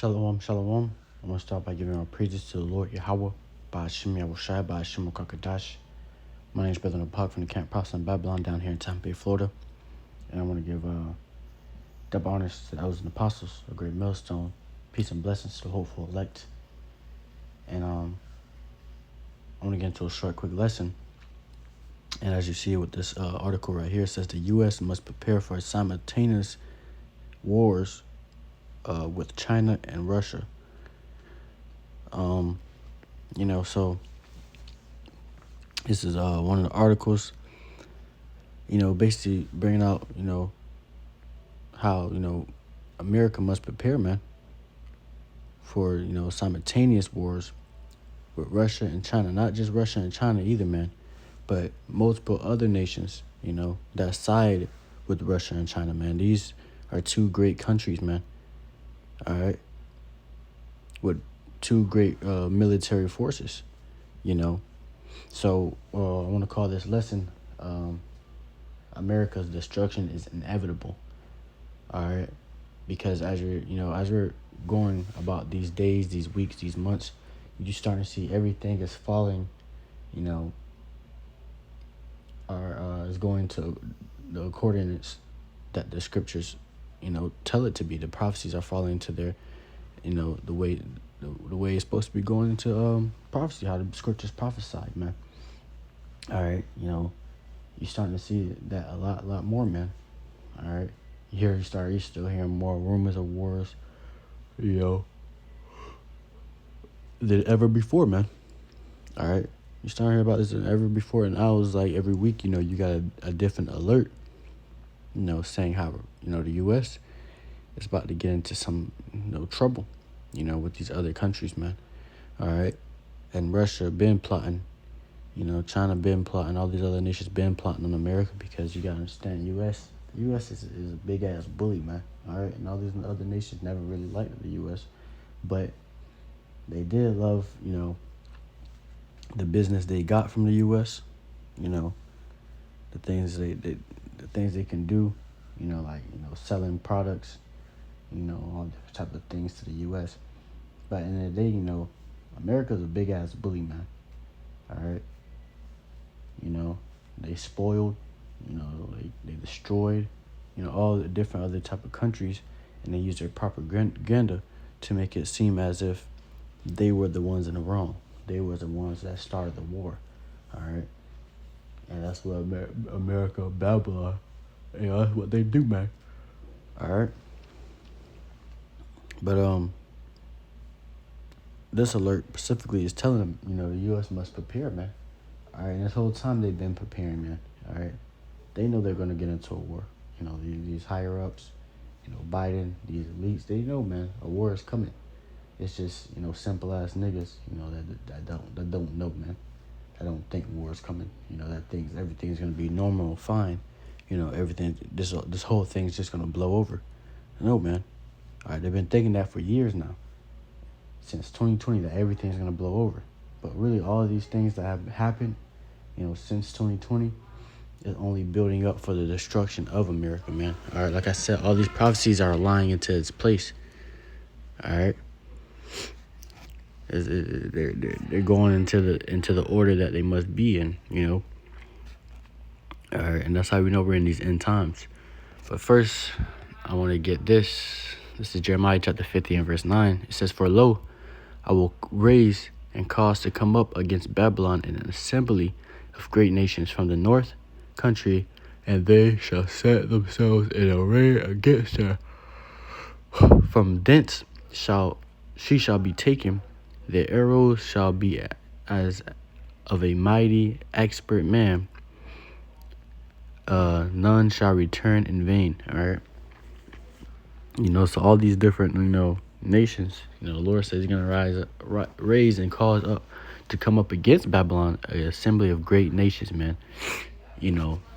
Shalom, shalom. I'm going to start by giving our praises to the Lord Yahweh, by Hashem Yahushai, by Hashem Kakadash. My name is Brother Napak from the Camp Prophet in Babylon down here in Tampa Bay, Florida. And I want to give double honors to the elders and apostles, a great millstone. Peace and blessings to the hopeful elect. And I want to get into a short, quick lesson. And as you see with this article right here, it says the U.S. must prepare for simultaneous wars with China and Russia. So this is one of the articles, basically bringing out, how, America must prepare, man, for, simultaneous wars with Russia and China. Not just Russia and China either, man, but multiple other nations, that side with Russia and China, man. These are two great countries, man. All right. With two great military forces, So I want to call this lesson, America's destruction is inevitable. All right. Because as you're going about these days, these weeks, these months, you're starting to see everything is falling, is going to the coordinates that the scriptures, tell it to be. The prophecies are falling into their, the way it's supposed to be going into prophecy, how the scriptures prophesied, man. All right, you're starting to see that a lot more, man. All right, you're still hearing more rumors of wars, than ever before, man. All right, you start hearing about this than ever before, and I was like, every week, you got a different alert, saying how the U.S. is about to get into some trouble, with these other countries, man. All right, and Russia been plotting. China been plotting, all these other nations been plotting on America, because you got to understand, the U.S. is a big-ass bully, man, all right? And all these other nations never really liked the U.S., but they did love, the business they got from the U.S., the things they can do, selling products, all different type of things to the U.S. But at the end of the day, America's a big-ass bully, man, all right? They spoiled, they destroyed, all the different other type of countries, and they used their propaganda to make it seem as if they were the ones in the wrong. They were the ones that started the war, all right? And that's what America, Babylon, that's what they do, man, all right? But this alert specifically is telling them, the U.S. must prepare, man. All right, and this whole time they've been preparing, man. All right, they know they're gonna get into a war. These higher ups, Biden, these elites, they know, man, a war is coming. It's just simple ass niggas, that don't know, man. That don't think war is coming. That thinks everything's gonna be normal, fine. Everything. This whole thing's just gonna blow over. No, man. All right, they've been thinking that for years now, since 2020, that everything's gonna blow over. But really, all of these things that have happened, since 2020, is only building up for the destruction of America, man. All right, like I said, all these prophecies are lying into its place. All right, they're going into the order that they must be in, All right, and that's how we know we're in these end times. But first, I want to get this. This is Jeremiah chapter 50 and verse 9. It says, "For lo, I will raise and cause to come up against Babylon an assembly of great nations from the north country, and they shall set themselves in array against her. From thence she shall be taken. Their arrows shall be as of a mighty expert man. None shall return in vain." All right. So all these different, nations, the Lord says he's going to raise and cause up to come up against Babylon, an assembly of great nations, man.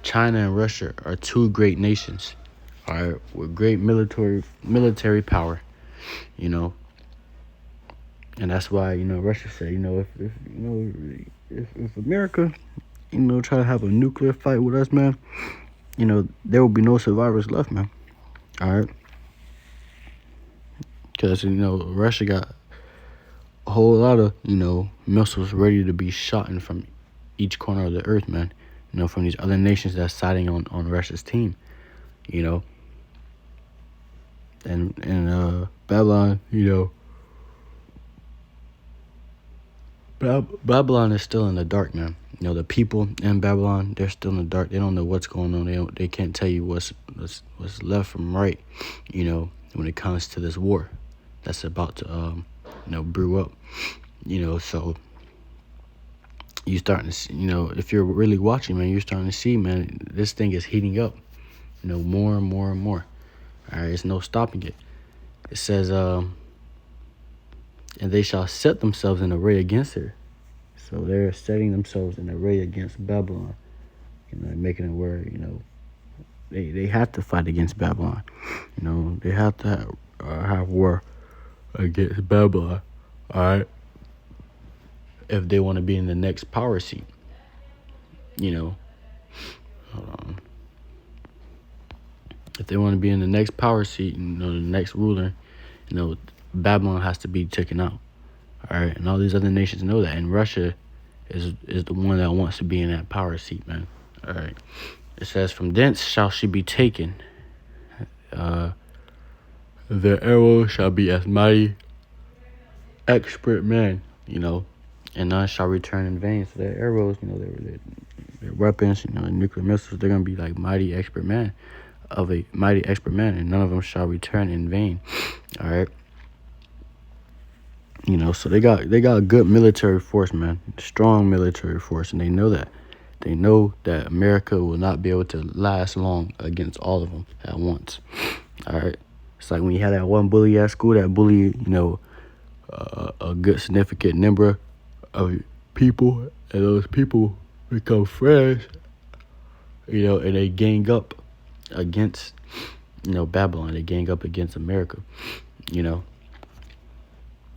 China and Russia are two great nations, all right, with great military power, and that's why, Russia said, if America, try to have a nuclear fight with us, man, there will be no survivors left, man, all right? because Russia got a whole lot of missiles ready to be shot in from each corner of the earth, man. From these other nations that's siding on Russia's team, you know. And Babylon, Babylon is still in the dark, man. The people in Babylon, they're still in the dark. They don't know what's going on. They can't tell you what's left from right, when it comes to this war that's about to brew up, so you starting to see, if you're really watching, man, you're starting to see, man, this thing is heating up, more and more and more. All right, it's no stopping it. It says, and they shall set themselves in array against her. So they're setting themselves in array against Babylon, making it where, they have to fight against Babylon. They have to have war against Babylon, all right, if they want to be in the next power seat. Hold on. If they want to be in the next power seat, the next ruler, Babylon has to be taken out. All right, and all these other nations know that, and Russia is the one that wants to be in that power seat, man. All right, it says, from thence shall she be taken. The arrow shall be as mighty, expert men, and none shall return in vain. So their arrows, their weapons, nuclear missiles, they're gonna be like mighty expert men, and none of them shall return in vain. All right. So they got a good military force, man, strong military force, and they know that. They know that America will not be able to last long against all of them at once. All right. It's like when you had that one bully at school, that bully, a good significant number of people, and those people become friends, and they gang up against, Babylon. They gang up against America,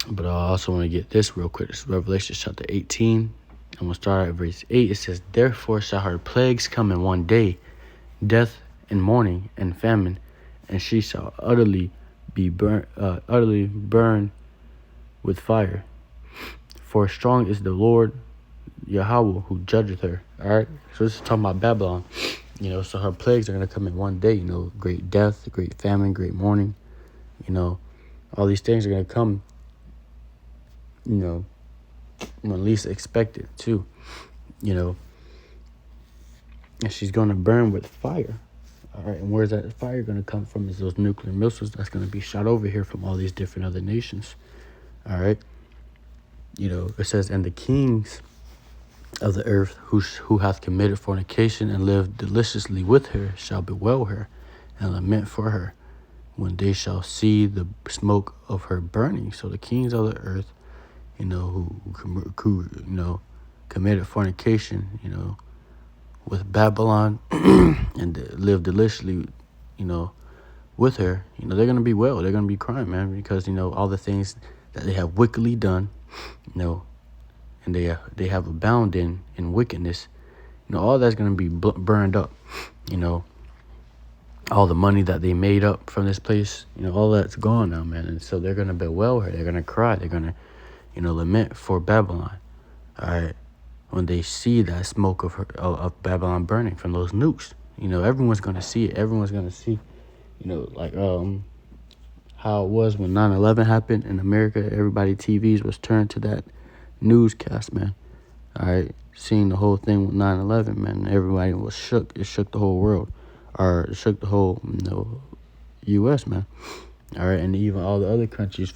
But I also want to get this real quick. This is Revelation chapter 18. I'm going to start at verse 8. It says, therefore shall her plagues come in one day, death and mourning and famine, and she shall utterly burn with fire. For strong is the Lord Yahweh who judgeth her. All right. So this is talking about Babylon. So her plagues are going to come in one day. Great death, great famine, great mourning. All these things are going to come, when least expected too, and she's going to burn with fire. All right. And where's that fire going to come from? Is those nuclear missiles that's going to be shot over here from all these different other nations. All right. It says, and the kings of the earth who hath committed fornication and lived deliciously with her shall bewail her and lament for her when they shall see the smoke of her burning. So the kings of the earth, who committed fornication, with Babylon and lived deliciously, with her, they're going to be well. They're going to be crying, man, because, all the things that they have wickedly done, and they have abounded in wickedness, all that's going to be burned up, all the money that they made up from this place, all that's gone now, man. And so they're going to bewail her. They're going to cry. They're going to, lament for Babylon. All right. When they see that smoke of Babylon burning from those nukes, everyone's going to see it. Everyone's going to see, like how it was when 9/11 happened in America. Everybody TVs was turned to that newscast, man. All right. Seeing the whole thing with 9/11, man, everybody was shook. It shook the whole world, or it shook the whole, U.S., man. All right. And even all the other countries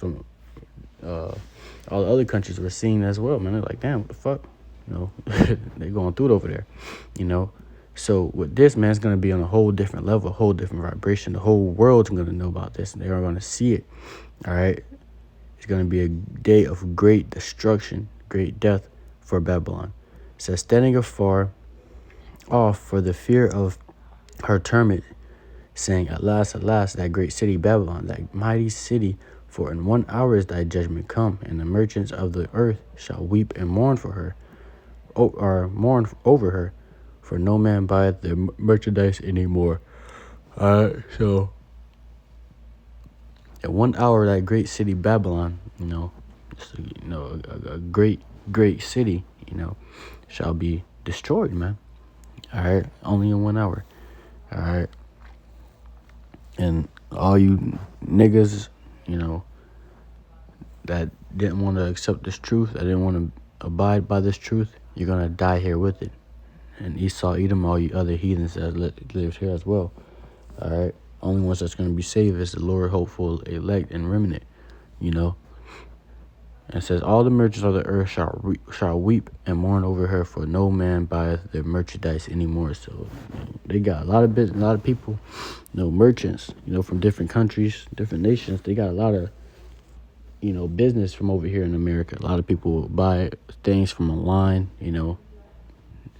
all the other countries were seeing as well, man. They're like, damn, what the fuck? They're going through it over there, So with this, man, it's going to be on a whole different level, a whole different vibration. The whole world's going to know about this, and they are going to see it, all right? It's going to be a day of great destruction, great death for Babylon. It says, standing afar off for the fear of her torment, saying, at last, that great city Babylon, that mighty city, for in 1 hour is thy judgment come, and the merchants of the earth shall weep and mourn for her, or mourn over her, for no man buyeth their merchandise anymore. All right, so In 1 hour, that great city Babylon, it's a great city, shall be destroyed, man. All right, only in 1 hour. All right, and all you niggas, that didn't want to accept this truth, that didn't want to abide by this truth, you're gonna die here with it. And Esau, Edom, all you other heathens that live here as well. All right, only ones that's gonna be saved is the Lord, hopeful, elect, and remnant. And it says, all the merchants of the earth shall weep and mourn over her, for no man buyeth their merchandise anymore. So they got a lot of business, a lot of people, merchants, from different countries, different nations. They got a lot of, business from over here in America. A lot of people buy things from online,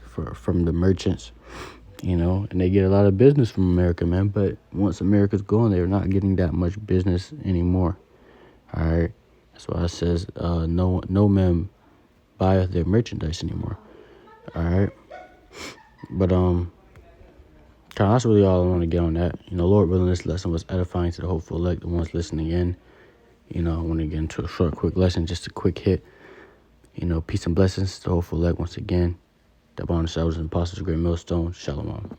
from the merchants, and they get a lot of business from America, man. But once America's gone, they're not getting that much business anymore. All right. That's why it says, no man buyeth their merchandise anymore. All right. But, that's really all I want to get on that. Lord willing, this lesson was edifying to the hopeful elect, the ones listening in. I want to get into a short, quick lesson, just a quick hit. Peace and blessings to the hopeful elect once again. The bond of showers and apostles, great millstone. Shalom.